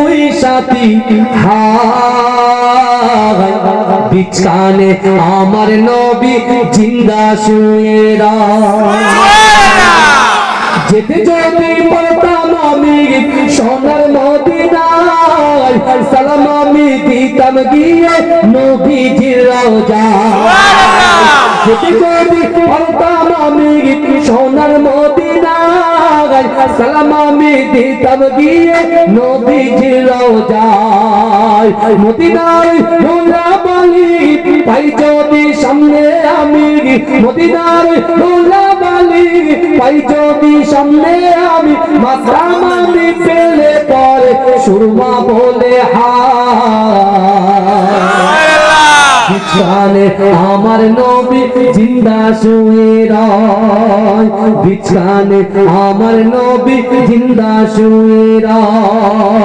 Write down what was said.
দুই সাথী হায় বিছানে আমার নবী জিন্দা শুয়ে যেতে যদি বলতাম আমি সোনার মদিনায় সালাম আমি দিতাম গিয়ে নবীজির রওজায় যেতে যদি বলতাম আমি সোনার মদিনায় সালাম আমি দিতাম গিয়ে নবীজির রওজায় মদিনায় ধুলাবালি পাই যদি সামনে আমি মদিনার ধুলাবালি পাই যদি সামনে আমি মাথাম আমি পেলে পরে সুরমা বলে বিছানে আমার নবী জিন্দা শুয়ে রয় বিছানে আমার নবী জিন্দা শুয়ে রয়